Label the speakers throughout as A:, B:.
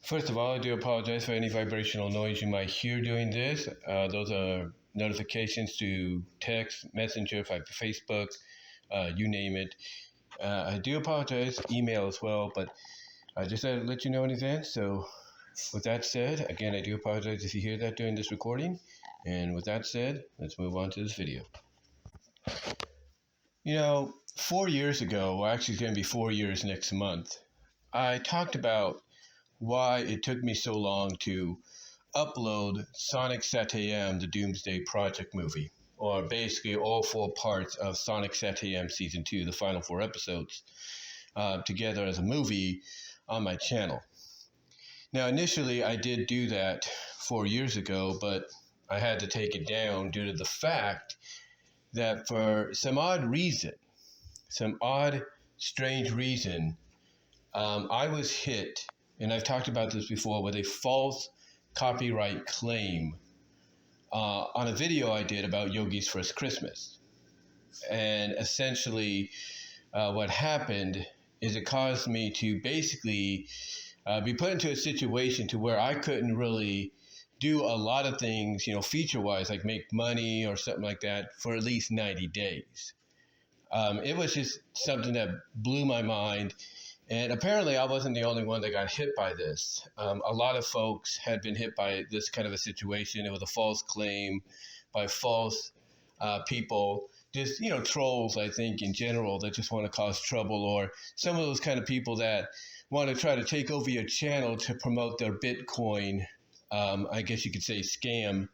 A: First of all, I do apologize for any vibrational noise you might hear during this. Those are notifications to text, messenger, Facebook, you name it. I do apologize, email as well, but I just had to let you know in advance. So with that said, again, I do apologize if you hear that during this recording. And with that said, let's move on to this video. 4 years ago, well, actually it's going to be 4 years next month, I talked about why it took me so long to upload Sonic SatAM, the Doomsday Project movie, or basically all 4 parts of Sonic SatAM Season 2, the final 4 episodes, together as a movie on my channel. Now, initially, I did do that 4 years ago, but I had to take it down due to the fact that for some odd, strange reason, I was hit, and I've talked about this before, with a false copyright claim on a video I did about Yogi's First Christmas. And essentially, what happened is it caused me to basically be put into a situation to where I couldn't really do a lot of things, feature-wise, like make money or something like that for at least 90 days. It was just something that blew my mind. And apparently I wasn't the only one that got hit by this. A lot of folks had been hit by this kind of a situation. It was a false claim by false people, just, trolls, I think, in general, that just want to cause trouble, or some of those kind of people that want to try to take over your channel to promote their Bitcoin, I guess you could say scam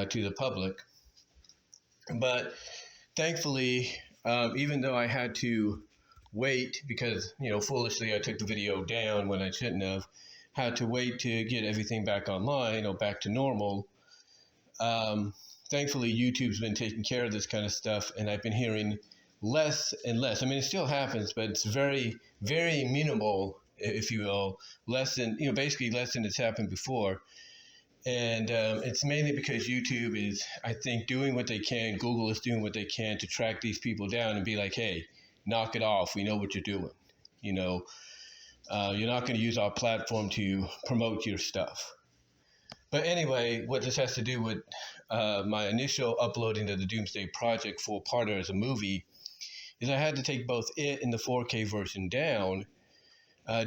A: to the public. But thankfully, even though I had to wait because, foolishly I took the video down when I shouldn't have, had to wait to get everything back online or back to normal. Thankfully, YouTube's been taking care of this kind of stuff, and I've been hearing less and less. I mean, it still happens, but it's very, very minimal, if you will, less than, basically less than it's happened before. And it's mainly because YouTube is, I think, doing what they can. Google is doing what they can to track these people down and be like, hey, knock it off. We know what you're doing. You're not going to use our platform to promote your stuff. But anyway, what this has to do with my initial uploading of the Doomsday Project 4-parter as a movie is I had to take both it and the 4K version down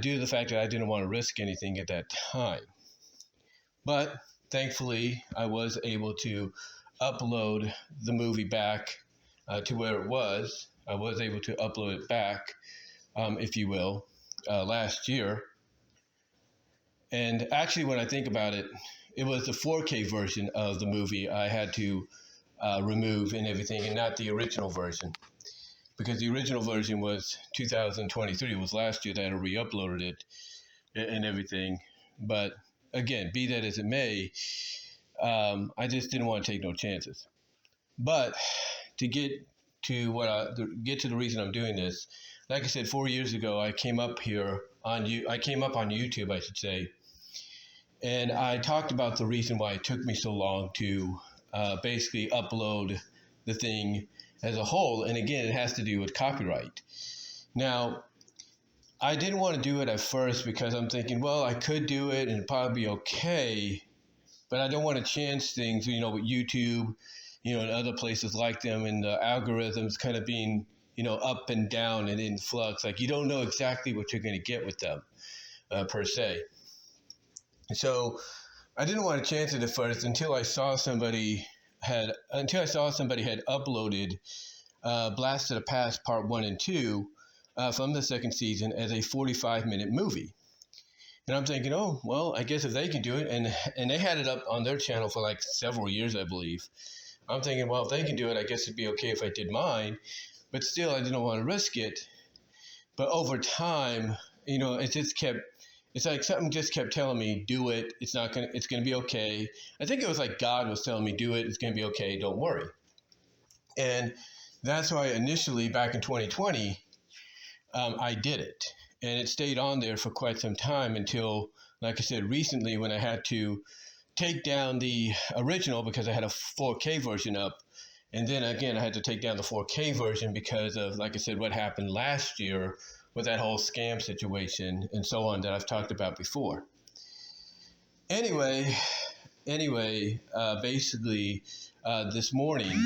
A: due to the fact that I didn't want to risk anything at that time. But thankfully, I was able to upload the movie back to where it was. I was able to upload it back, if you will, last year. And actually, when I think about it, it was the 4K version of the movie I had to remove and everything, and not the original version. Because the original version was 2023. It was last year that I re-uploaded it and everything. But again, be that as it may, I just didn't want to take no chances. But to get to the reason I'm doing this, like I said, 4 years ago, I came up on YouTube, I should say, and I talked about the reason why it took me so long to basically upload the thing as a whole. And again, it has to do with copyright. Now, I didn't want to do it at first because I'm thinking, well, I could do it and it'd probably be okay, but I don't want to chance things, with YouTube, and other places like them, and the algorithms kind of being, up and down and in flux. Like, you don't know exactly what you're going to get with them, per se. So I didn't want to chance it at first until I saw somebody had uploaded Blast of the Past Part 1 and 2 from the second season as a 45-minute movie. And I'm thinking, oh, well, I guess if they can do it, and they had it up on their channel for like several years, I believe. I'm thinking, well, if they can do it, I guess it'd be okay if I did mine. But still, I didn't want to risk it. But over time, it's like something just kept telling me, do it. It's going to be okay. I think it was like God was telling me, do it. It's going to be okay. Don't worry. And that's why initially, back in 2020, I did it. And it stayed on there for quite some time until, like I said, recently when I had to take down the original because I had a 4K version up. And then again, I had to take down the 4K version because of, like I said, what happened last year with that whole scam situation and so on that I've talked about before. Anyway, basically, this morning,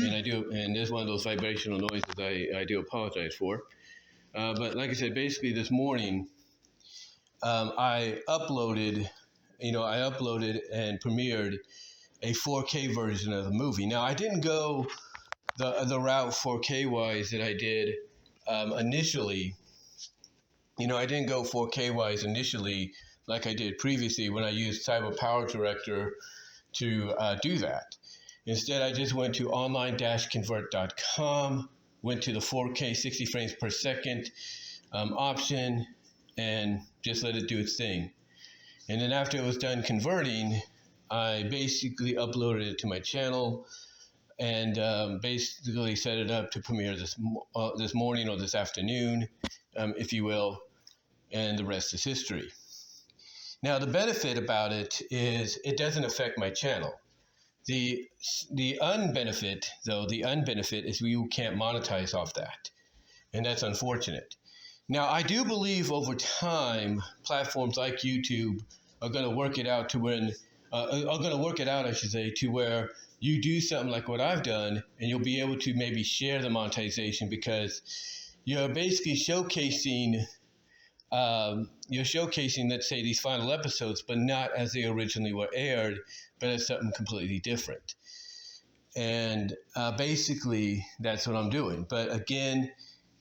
A: and there's one of those vibrational noises I do apologize for. But like I said, basically this morning, I uploaded and premiered a 4K version of the movie. Now, I didn't go the route 4K wise that I did initially. I didn't go 4K wise initially like I did previously when I used Cyber Power Director to do that. Instead, I just went to online-convert.com, went to the 4K 60 frames per second option, and just let it do its thing. And then after it was done converting, I basically uploaded it to my channel and basically set it up to premiere this morning or this afternoon, if you will, and the rest is history. Now, the benefit about it is it doesn't affect my channel. The unbenefit is you can't monetize off that, and that's unfortunate. Now, I do believe over time, platforms like YouTube are going to work it out to where you do something like what I've done, and you'll be able to maybe share the monetization because you're basically showcasing, let's say, these final episodes, but not as they originally were aired, but as something completely different. And basically, that's what I'm doing. But again,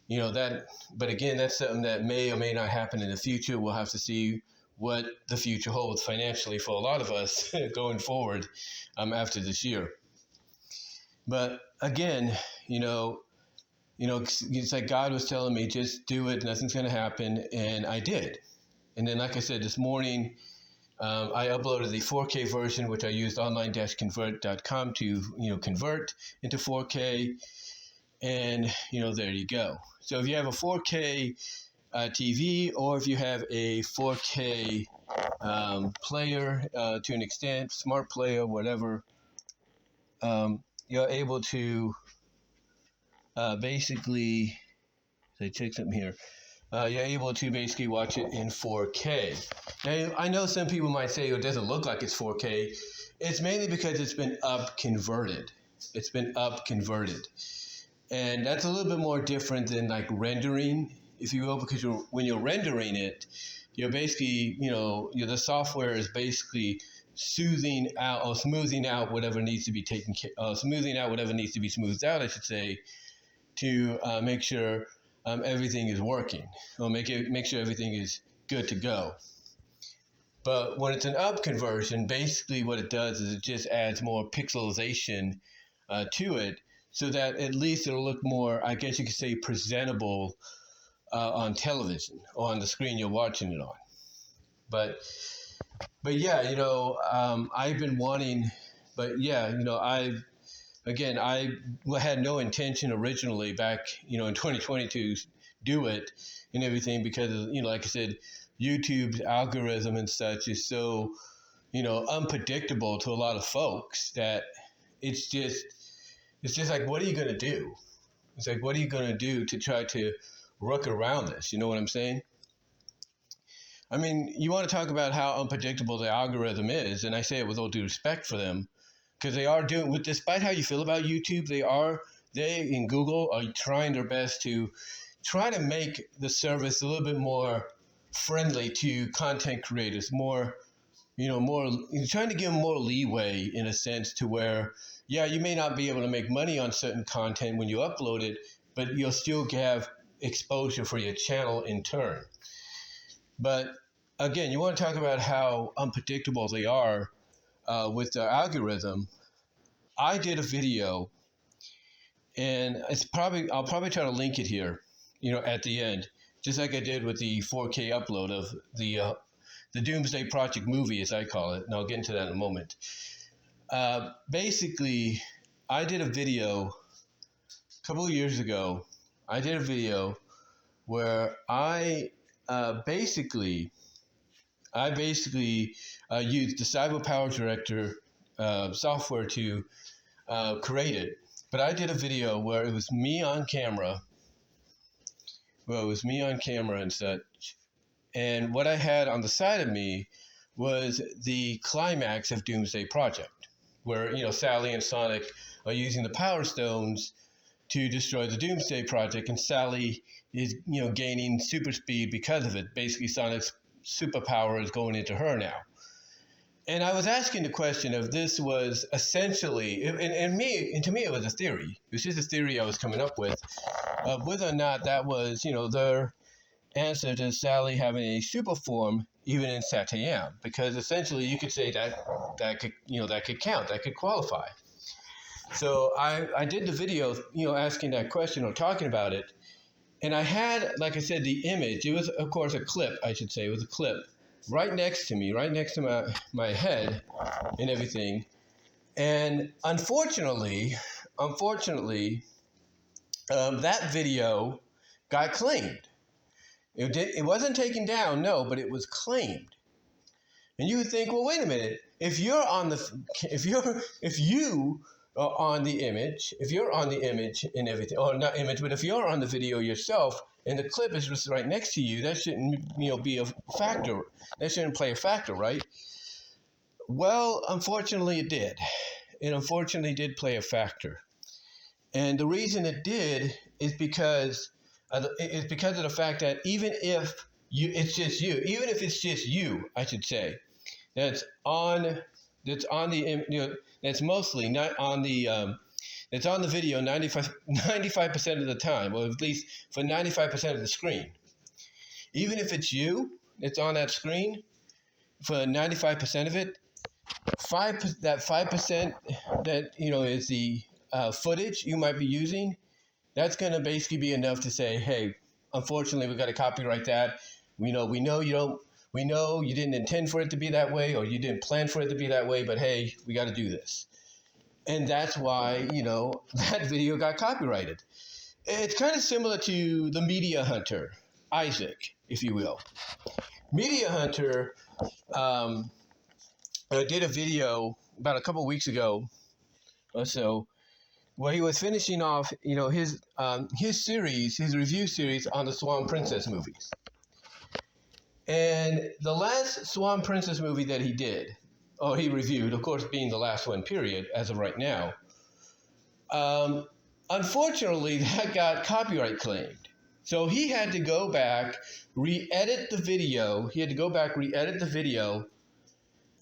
A: that's something that may or may not happen in the future. We'll have to see what the future holds financially for a lot of us going forward after this year. But again, it's like God was telling me, just do it, nothing's going to happen, and I did. And then, like I said, this morning, I uploaded the 4K version, which I used online-convert.com to, convert into 4K, and, there you go. So if you have a 4K TV, or if you have a 4K player to an extent, smart player, whatever, you're able to basically, so check something here. You're able to basically watch it in 4K. Now, I know some people might say it doesn't look like it's 4K. It's mainly because it's been up converted. And that's a little bit more different than like rendering, if you will, because when you're rendering it, you're basically, the software is basically smoothing out whatever needs to be smoothing out whatever needs to be smoothed out, I should say, to make sure everything is working, or make sure everything is good to go. But when it's an up conversion, basically what it does is it just adds more pixelization to it, so that at least it'll look more, I guess you could say, presentable on television or on the screen you're watching it on. But yeah, I've been wanting, but yeah, I had no intention originally back, in 2020 to do it and everything because, like I said, YouTube's algorithm and such is so, unpredictable to a lot of folks that it's just like, what are you going to do? It's like, what are you going to do to try to work around this? You know what I'm saying? I mean, you want to talk about how unpredictable the algorithm is, and I say it with all due respect for them, because they are doing, despite how you feel about YouTube, they in Google are trying their best to try to make the service a little bit more friendly to content creators, more trying to give them more leeway in a sense to where, yeah, you may not be able to make money on certain content when you upload it, but you'll still have exposure for your channel in turn. But again, you want to talk about how unpredictable they are with the algorithm. I did a video, and I'll probably try to link it here, at the end, just like I did with the 4K upload of the Doomsday Project movie, as I call it, and I'll get into that in a moment. Basically, I did a video a couple of years ago. I did a video where I basically used the Cyber Power Director software to create it. But I did a video where it was me on camera. And such. And what I had on the side of me was the climax of Doomsday Project, where, Sally and Sonic are using the Power Stones to destroy the Doomsday Project, and Sally is, gaining super speed because of it. Basically, Sonic's superpower is going into her now. And I was asking the question of this was essentially, and to me, it was a theory. It was just a theory I was coming up with, of whether or not that was, their answer to Sally having a super form, even in SatAM, because essentially you could say that could count, that could qualify. So I did the video, asking that question or talking about it, and I had, like I said, the image. It was, of course, a clip. I should say it was a clip right next to me, right next to my head, and everything. And unfortunately, that video got claimed. It wasn't taken down, no, but it was claimed. And you would think, well, wait a minute. If you are on the image and everything, or not image, but if you're on the video yourself and the clip is just right next to you, that shouldn't, be a factor. That shouldn't play a factor, right? Well, unfortunately, it did. It unfortunately did play a factor, and the reason it did is because of the fact that even if it's just you, I should say, that's mostly not on the it's on the video 95% of the time, or at least for 95% of the screen. Even if it's you, it's on that screen for 95% of it. 5% that is the footage you might be using. That's going to basically be enough to say, hey, unfortunately, we've got to copyright that. We know you didn't intend for it to be that way, or you didn't plan for it to be that way, but hey, we got to do this. And that's why, that video got copyrighted. It's kind of similar to the Media Hunter, Isaac, if you will. Media Hunter did a video about a couple weeks ago or so, where he was finishing off, his review series on the Swan Princess movies. And the last Swan Princess movie that he did, or he reviewed, of course, being the last one, period, as of right now, unfortunately, that got copyright claimed. So he had to go back, re-edit the video.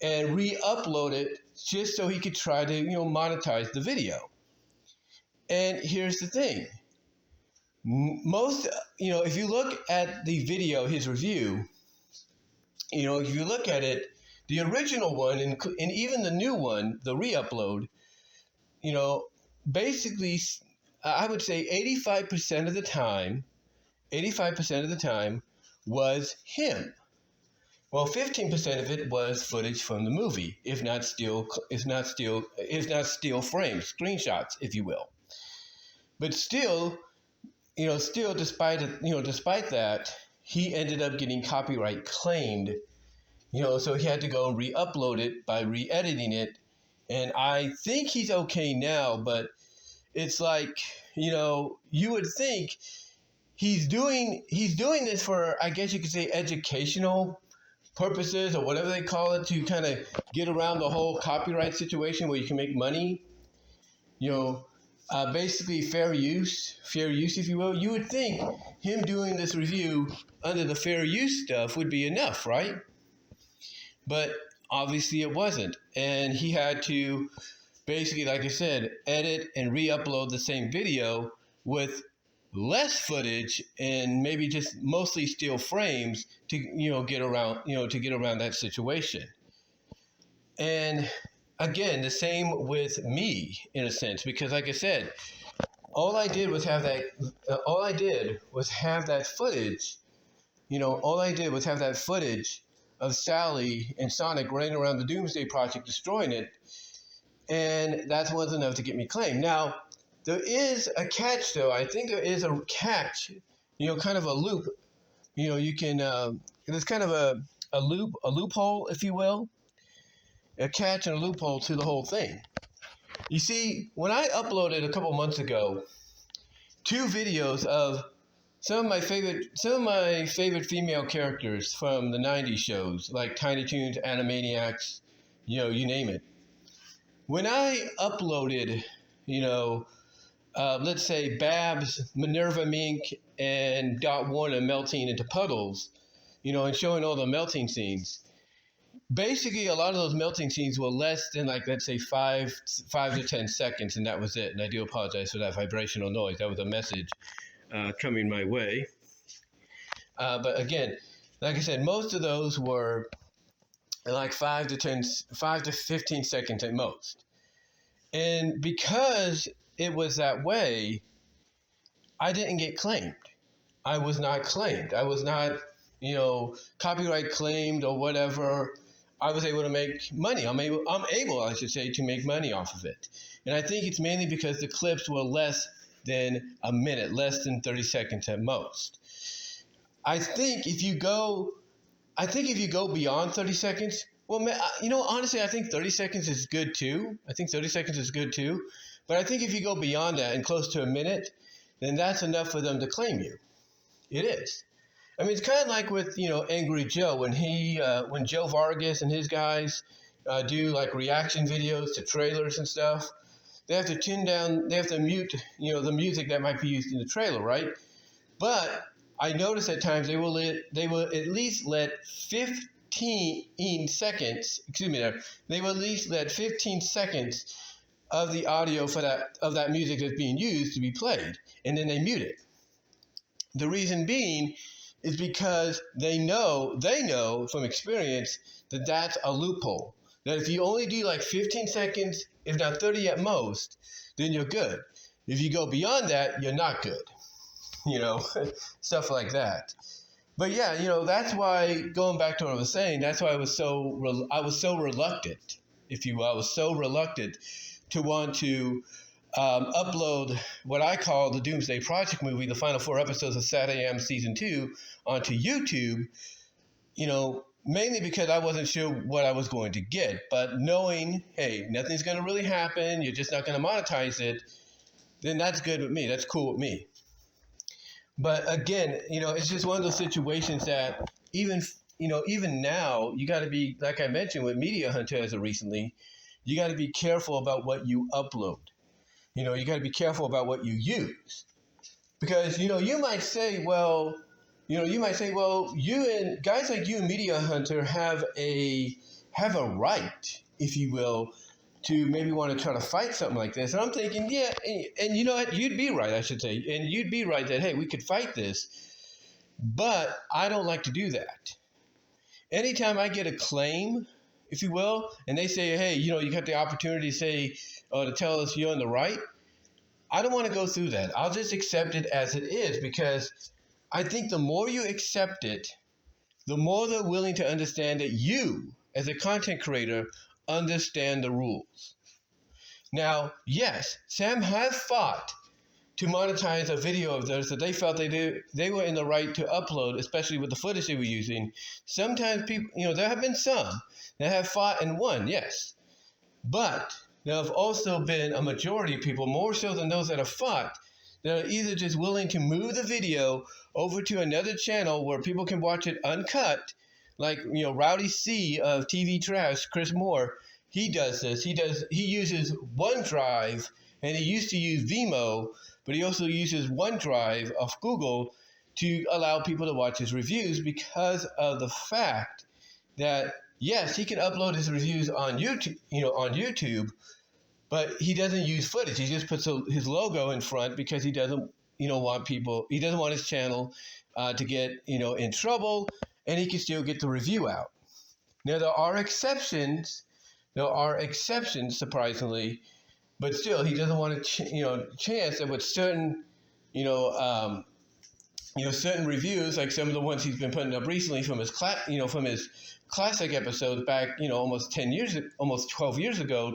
A: And re-upload it just so he could try to, monetize the video. And here's the thing. If you look at the video, his review, if you look at it, the original one and even the new one, the re-upload, basically, I would say 85% of the time was him. Well, 15% of it was footage from the movie, if not still frames, screenshots, if you will. But still, despite that, he ended up getting copyright claimed. So he had to go and re-upload it by re-editing it. And I think he's okay now, but it's like, you would think he's doing this for, I guess you could say, educational purposes, or whatever they call it, to kind of get around the whole copyright situation where you can make money. Basically fair use, if you will. You would think him doing this review under the fair use stuff would be enough, right? But obviously it wasn't. And he had to basically, like I said, edit and re-upload the same video with less footage and maybe just mostly still frames to get around that situation. And again, the same with me in a sense, because like I said, all I did was have that footage of Sally and Sonic running around the Doomsday Project destroying it, and that was enough to get me claimed. Now, there is a catch, though. I think there is a catch, kind of a loop. You can, there's kind of a loophole, if you will. A catch and a loophole to the whole thing. You see, when I uploaded a couple months ago 2 videos of some of my favorite female characters from the '90s shows, like Tiny Toons, Animaniacs, you name it. When I uploaded, let's say Babs, Minerva Mink, and Dot Warner melting into puddles, and showing all the melting scenes. Basically, a lot of those melting scenes were less than, like, let's say 5 to 10 seconds, and that was it. And I do apologize for that vibrational noise. That was a message coming my way. But again, like I said, most of those were like 5 to 15 seconds at most. And because it was that way, I didn't get claimed. I was not claimed. I was not, copyright claimed or whatever. I was able to make money. I'm able, I should say, to make money off of it. And I think it's mainly because the clips were less than a minute, less than 30 seconds at most. I think if you go beyond 30 seconds, well, honestly, I think 30 seconds is good too. But I think if you go beyond that and close to a minute, then that's enough for them to claim you. It is. I mean, it's kind of like with, Angry Joe, when Joe Vargas and his guys do like reaction videos to trailers and stuff. They have to mute, the music that might be used in the trailer, right? But I notice at times they will at least let 15 seconds, they will at least let 15 seconds of the audio of that music that's being used to be played, and then they mute it. The reason being is because they know from experience that that's a loophole. That if you only do like 15 seconds, if not 30 at most, then you're good. If you go beyond that, you're not good. Stuff like that. But yeah, that's why, going back to what I was saying, that's why I was so reluctant, if you will. I was so reluctant to want to upload what I call the Doomsday Project movie, the final 4 episodes of SatAM Season 2, onto YouTube, mainly because I wasn't sure what I was going to get. But knowing, hey, nothing's going to really happen, you're just not going to monetize it, then that's good with me. That's cool with me. But again, it's just one of those situations that even now, you got to be, like I mentioned with Media Hunter as of recently, you got to be careful about what you upload. You got to be careful about what you use. Because, you might say, well, you and guys like you and Media Hunter have a right, if you will, to maybe want to try to fight something like this. And I'm thinking, yeah, and you know what? You'd be right, I should say. And you'd be right that, hey, we could fight this. But I don't like to do that. Anytime I get a claim, if you will, and they say, hey, you got the opportunity to say, or to tell us you're in the right, I don't want to go through that. I'll just accept it as it is, because I think the more you accept it, the more they're willing to understand that you, as a content creator, understand the rules. Now, yes, SatAM has fought to monetize a video of theirs that they felt they were in the right to upload, especially with the footage they were using. Sometimes people, there have been some that have fought and won, yes. But there have also been a majority of people, more so than those that have fought, that are either just willing to move the video over to another channel where people can watch it uncut, like, Rowdy C of TV Trash, Chris Moore, he does this. He uses OneDrive, and he used to use VENMO, but he also uses OneDrive of Google to allow people to watch his reviews, because of the fact that, yes, he can upload his reviews on YouTube, but he doesn't use footage. He just puts his logo in front because he doesn't, he doesn't want his channel to get, in trouble, and he can still get the review out. Now, there are exceptions, surprisingly, but still, he doesn't want to, chance that with certain, certain reviews, like some of the ones he's been putting up recently from his classic episodes back, almost 10 years, almost 12 years ago,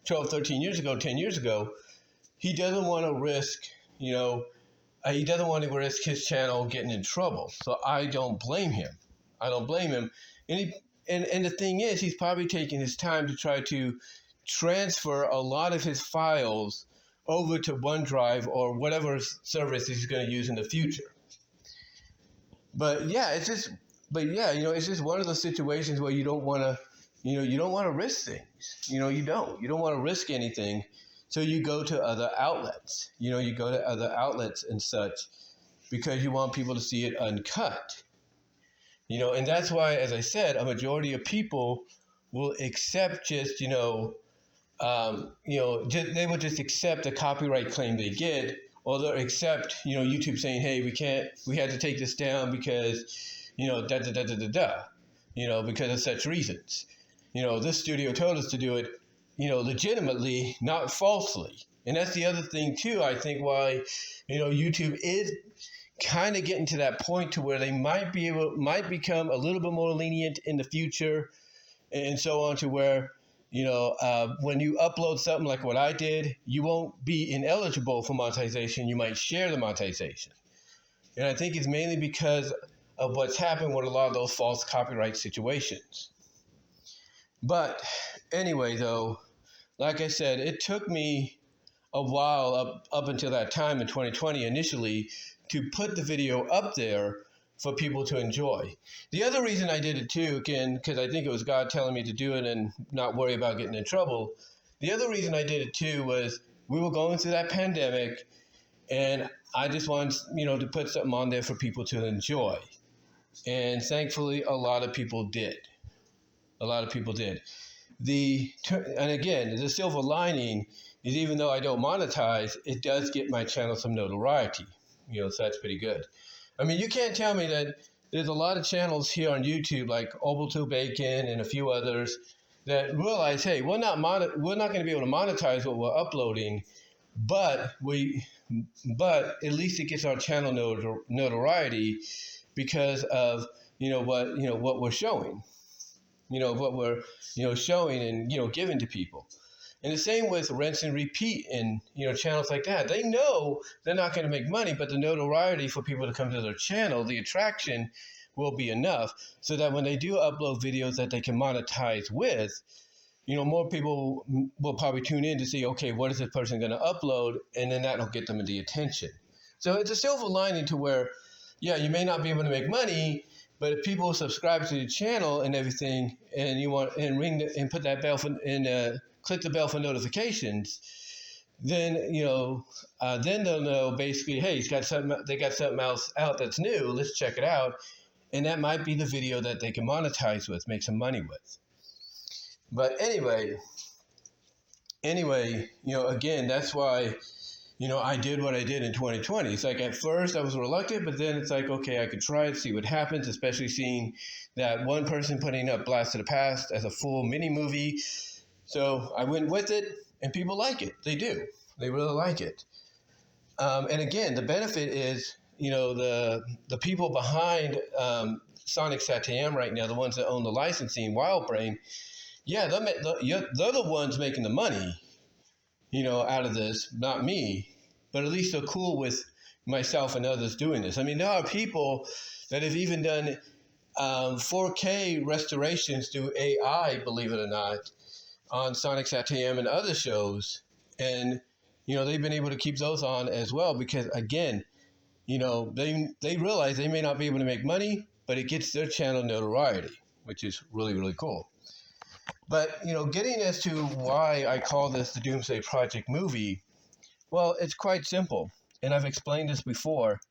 A: 13 years ago, 10 years ago, he doesn't want to risk, he doesn't want to risk his channel getting in trouble. So I don't blame him. And the thing is, he's probably taking his time to try to transfer a lot of his files over to OneDrive or whatever service he's going to use in the future. But yeah, it's just one of those situations where you don't want to, you don't want to risk things. You don't want to risk anything. So you go to other outlets, you go to other outlets and such because you want people to see it uncut, and that's why, as I said, a majority of people will accept just, they will just accept the copyright claim they get, or they'll accept, YouTube saying, hey, we had to take this down because, da da da da da da, because of such reasons. This studio told us to do it, legitimately, not falsely. And that's the other thing too, I think, why, YouTube is kind of getting to that point to where they might become a little bit more lenient in the future, and so on, to where, when you upload something like what I did, you won't be ineligible for monetization. You might share the monetization. And I think it's mainly because of what's happened with a lot of those false copyright situations. But anyway, though, like I said, it took me a while up until that time in 2020 initially to put the video up there for people to enjoy. The other reason I did it too, again, because I think it was God telling me to do it and not worry about getting in trouble. The other reason I did it too was we were going through that pandemic, and I just wanted, to put something on there for people to enjoy. And thankfully, a lot of people did. And again, the silver lining is, even though I don't monetize, it does get my channel some notoriety. So that's pretty good. I mean, you can't tell me that there's a lot of channels here on YouTube, like Obelto Bacon and a few others, that realize, hey, we're not going to be able to monetize what we're uploading, but at least it gets our channel notoriety because of what we're showing. What we're, showing and, giving to people. And the same with rinse and repeat and, channels like that. They know they're not going to make money, but the notoriety for people to come to their channel, the attraction will be enough so that when they do upload videos that they can monetize with, more people will probably tune in to see, okay, what is this person going to upload? And then that'll get them the attention. So it's a silver lining to where, yeah, you may not be able to make money, but if people subscribe to the channel and everything, and you want and put that bell click the bell for notifications, then then they'll know basically, hey, they got something else out that's new. Let's check it out, and that might be the video that they can monetize with, make some money with. But anyway, again, that's why. I did what I did in 2020. It's like at first I was reluctant, but then it's like, okay, I could try it, see what happens, especially seeing that one person putting up Blast of the Past as a full mini movie. So I went with it, and people like it. They do. They really like it. And again, the benefit is, the people behind Sonic SatAM right now, the ones that own the licensing, WildBrain, yeah, they're the ones making the money, out of this, not me, but at least they're cool with myself and others doing this. I mean, there are people that have even done 4K restorations through AI, believe it or not, on Sonic SatAM and other shows. And, they've been able to keep those on as well because, again, they realize they may not be able to make money, but it gets their channel notoriety, which is really, really cool. But, getting as to why I call this the Doomsday Project movie, well, it's quite simple. And I've explained this before.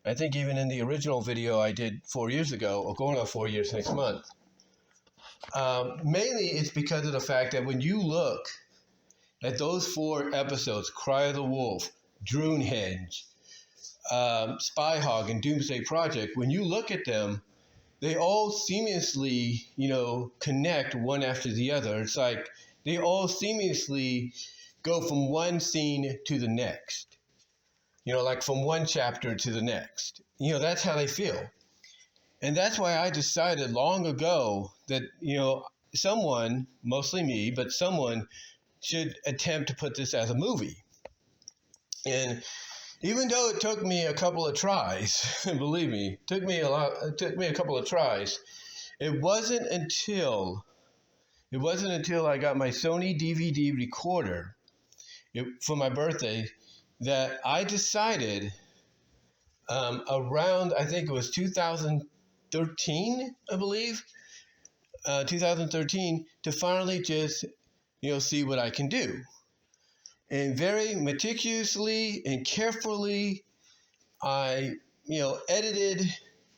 A: I think even in the original video I did 4 years ago, or going on 4 years next month. Mainly it's because of the fact that when you look at those 4 episodes, Cry of the Wolf, Droonhenge, Spyhog, and Doomsday Project, when you look at them, they all seamlessly, connect one after the other. It's like they all seamlessly go from one scene to the next. Like from one chapter to the next. That's how they feel. And that's why I decided long ago that, someone, mostly me, but someone should attempt to put this as a movie. And even though it took me a couple of tries, believe me, it took me a couple of tries, it wasn't until I got my Sony DVD recorder for my birthday that I decided around, I think it was 2013, I believe, 2013, to finally just, see what I can do. And very meticulously and carefully, I, edited,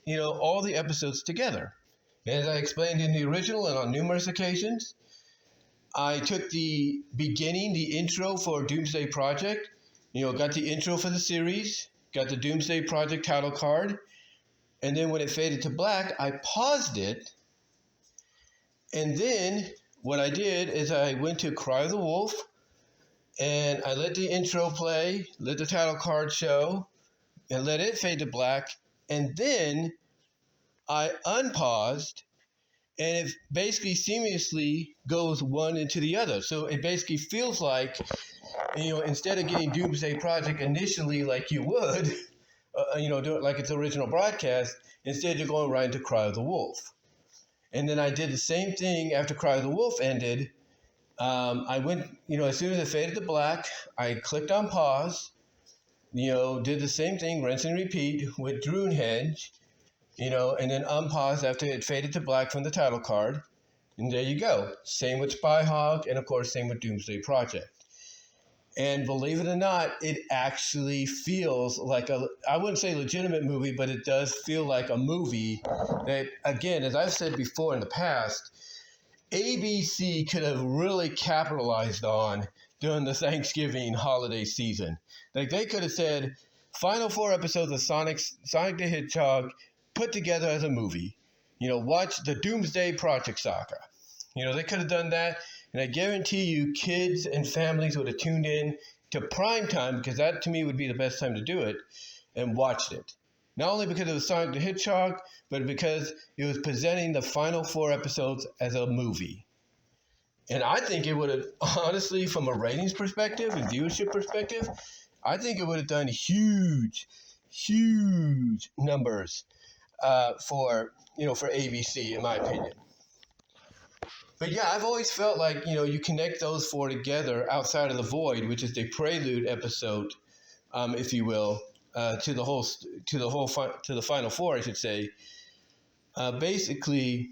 A: all the episodes together. As I explained in the original and on numerous occasions, I took the beginning, the intro for Doomsday Project, got the intro for the series, got the Doomsday Project title card, and then when it faded to black, I paused it, and then what I did is I went to Cry of the Wolf, and I let the intro play, let the title card show, and let it fade to black, and then I unpaused, and it basically seamlessly goes one into the other. So it basically feels like, instead of getting Doomsday Project initially like you would, do it like its original broadcast, instead you're going right into Cry of the Wolf. And then I did the same thing after Cry of the Wolf ended. I went, as soon as it faded to black, I clicked on pause, did the same thing, rinse and repeat with Drew and Hedge, and then unpause after it faded to black from the title card. And there you go. Same with Spyhog, and of course, same with Doomsday Project. And believe it or not, it actually feels like I wouldn't say legitimate movie, but it does feel like a movie that, again, as I've said before in the past, ABC could have really capitalized on during the Thanksgiving holiday season. Like, they could have said, final 4 episodes of Sonic the Hedgehog put together as a movie. Watch the Doomsday Project saga. They could have done that, and I guarantee you kids and families would have tuned in to prime time, because that to me would be the best time to do it, and watched it. Not only because it was Sonic the Hedgehog, but because it was presenting the final 4 episodes as a movie. And I think it would have, honestly, from a ratings perspective and viewership perspective, I think it would have done huge numbers for ABC, in my opinion. But yeah, I've always felt like, you connect those 4 together outside of the void, which is the prelude episode, if you will, to the final 4, I should say. Basically,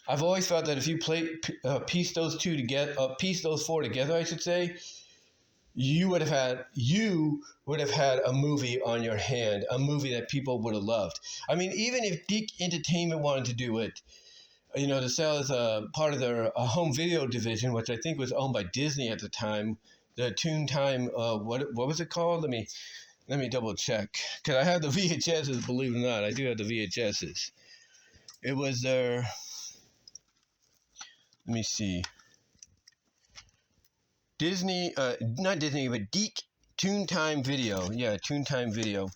A: I've always felt that if you piece those 4 together, I should say, you would have had a movie on your hand, a movie that people would have loved. I mean, even if Geek Entertainment wanted to do it, to sell as a part of their home video division, which I think was owned by Disney at the time, the Toontime, what was it called? Let me double check, because I have the VHSs, believe it or not. I do have the VHSs. It was their, let me see, Disney, not Disney, but Geek Toontime Video. Yeah, Toontime Video.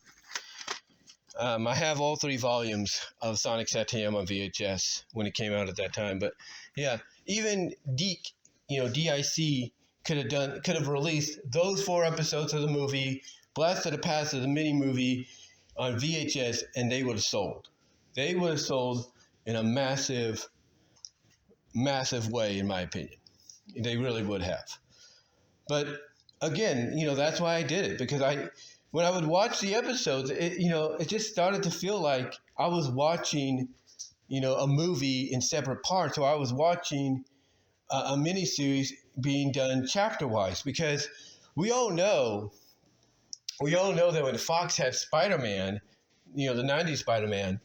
A: I have all 3 volumes of Sonic SatAM on VHS when it came out at that time. But yeah, even Geek, DIC could have released those 4 episodes of the movie, Blast of the Past of the mini movie on VHS, and they would have sold. They would have sold in a massive way, in my opinion. They really would have. But again, that's why I did it, because when I would watch the episodes, it just started to feel like I was watching, a movie in separate parts, or I was watching a miniseries being done chapter-wise, because we all know that when Fox had Spider-Man, the 90s Spider-Man,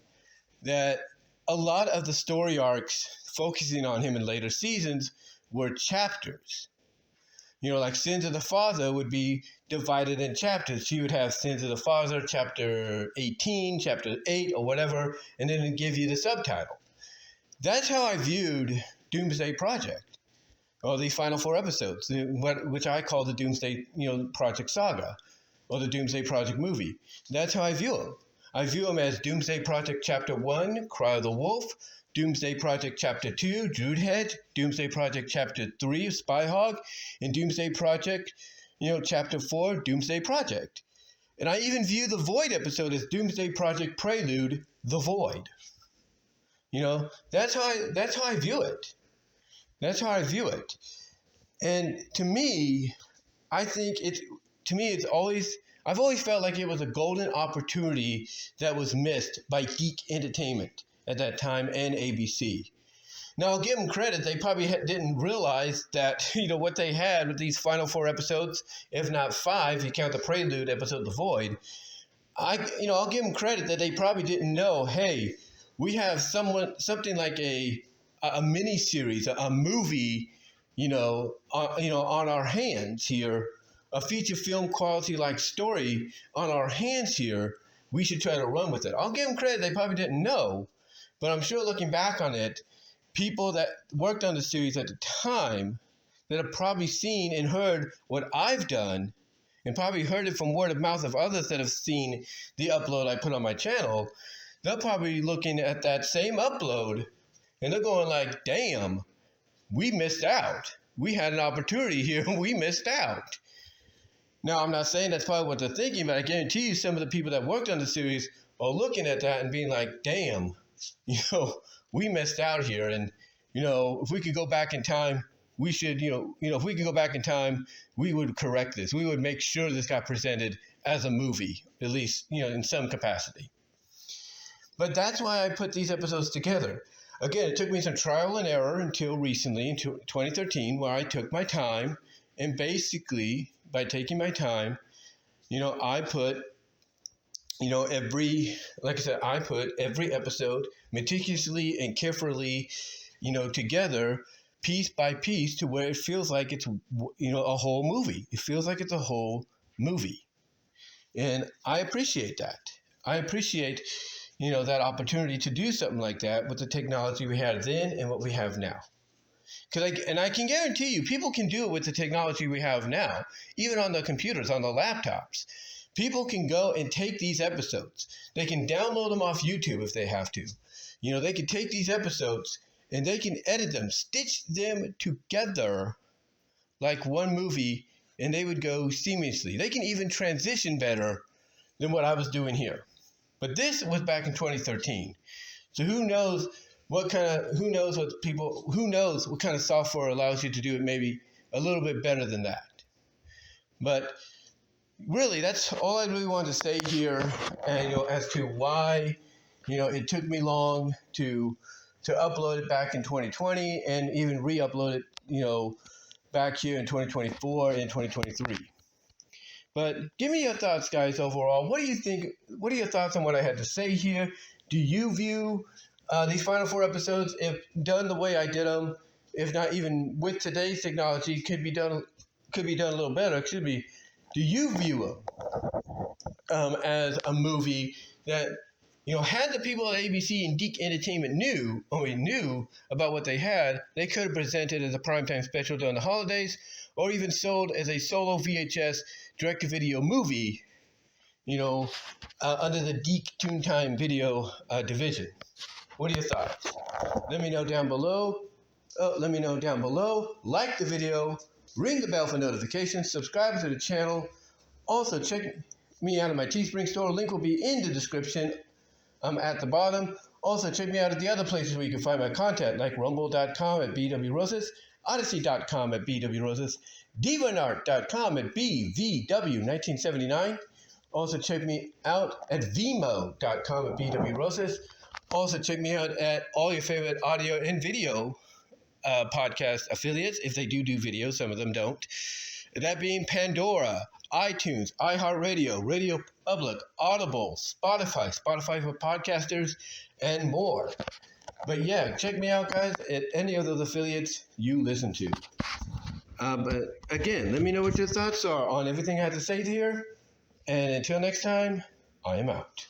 A: that a lot of the story arcs focusing on him in later seasons were chapters. Like Sins of the Father would be divided in chapters. She would have Sins of the Father, chapter 18, chapter 8, or whatever, and then it'd give you the subtitle. That's how I viewed Doomsday Project, or the final 4 episodes, which I call the Doomsday Project saga, or the Doomsday Project movie. That's how I view them. I view them as Doomsday Project Chapter 1, Cry of the Wolf, Doomsday Project Chapter 2, Droodhead, Doomsday Project Chapter 3, Spyhog, and Doomsday Project, Chapter 4, Doomsday Project. And I even view the Void episode as Doomsday Project Prelude, The Void. That's how I view it. That's how I view it. And to me, it's always, I've always felt like it was a golden opportunity that was missed by Geek Entertainment at that time and ABC. Now, I'll give them credit. They probably didn't realize that, what they had with these final 4 episodes, if not 5, if you count the prelude episode, The Void. I'll give them credit that they probably didn't know, hey, we have something like a mini series, a movie, on our hands here, a feature film quality like story on our hands here. We should try to run with it. I'll give them credit. They probably didn't know, but I'm sure looking back on it, people that worked on the series at the time that have probably seen and heard what I've done and probably heard it from word of mouth of others that have seen the upload I put on my channel, they're probably looking at that same upload and they're going like, damn, we missed out. We had an opportunity here and we missed out. Now, I'm not saying that's probably what they're thinking, but I guarantee you some of the people that worked on the series are looking at that and being like, damn, we missed out here. And, if we could go back in time, we should, if we could go back in time, we would correct this. We would make sure this got presented as a movie, at least, in some capacity. But that's why I put these episodes together. Again, it took me some trial and error until recently, until 2013, where I took my time. And basically, by taking my time, I put, I put every episode meticulously and carefully, together, piece by piece, to where it feels like it's, a whole movie. It feels like it's a whole movie. And I appreciate that. I appreciate, that opportunity to do something like that with the technology we had then and what we have now. And I can guarantee you, people can do it with the technology we have now, even on the computers, on the laptops. People can go and take these episodes. They can download them off YouTube if they have to. They can take these episodes and they can edit them, stitch them together like one movie, and they would go seamlessly. They can even transition better than what I was doing here. But this was back in 2013. So who knows what kind of software allows you to do it maybe a little bit better than that. But really, that's all I really wanted to say here, and as to why it took me long to upload it back in 2020 and even re-upload it back here in 2024 and 2023. But give me your thoughts, guys, overall. What do you think? What are your thoughts on what I had to say here? Do you view these final 4 episodes, if done the way I did them, if not even with today's technology, could be done a little better? Excuse me. Do you view them as a movie that, had the people at ABC and Geek Entertainment knew about what they had, they could have presented as a primetime special during the holidays, or even sold as a solo VHS direct-to-video movie, under the Geek Toontime Video division. What are your thoughts? Let me know down below. Like the video, ring the bell for notifications, subscribe to the channel. Also, check me out at my Teespring store. Link will be in the description. I'm at the bottom. Also, check me out at the other places where you can find my content, like rumble.com at BWRoses, odyssey.com at BWRoses, divanart.com at BVW1979. Also, check me out at VENMO.com at BWRoses. Also, check me out at all your favorite audio and video podcast affiliates, if they do video. Some of them don't. That being Pandora, iTunes, iHeartRadio, Radio Public, Audible, Spotify for podcasters, and more. But yeah, check me out, guys, at any of those affiliates you listen to. But again, let me know what your thoughts are on everything I had to say here. And until next time, I am out.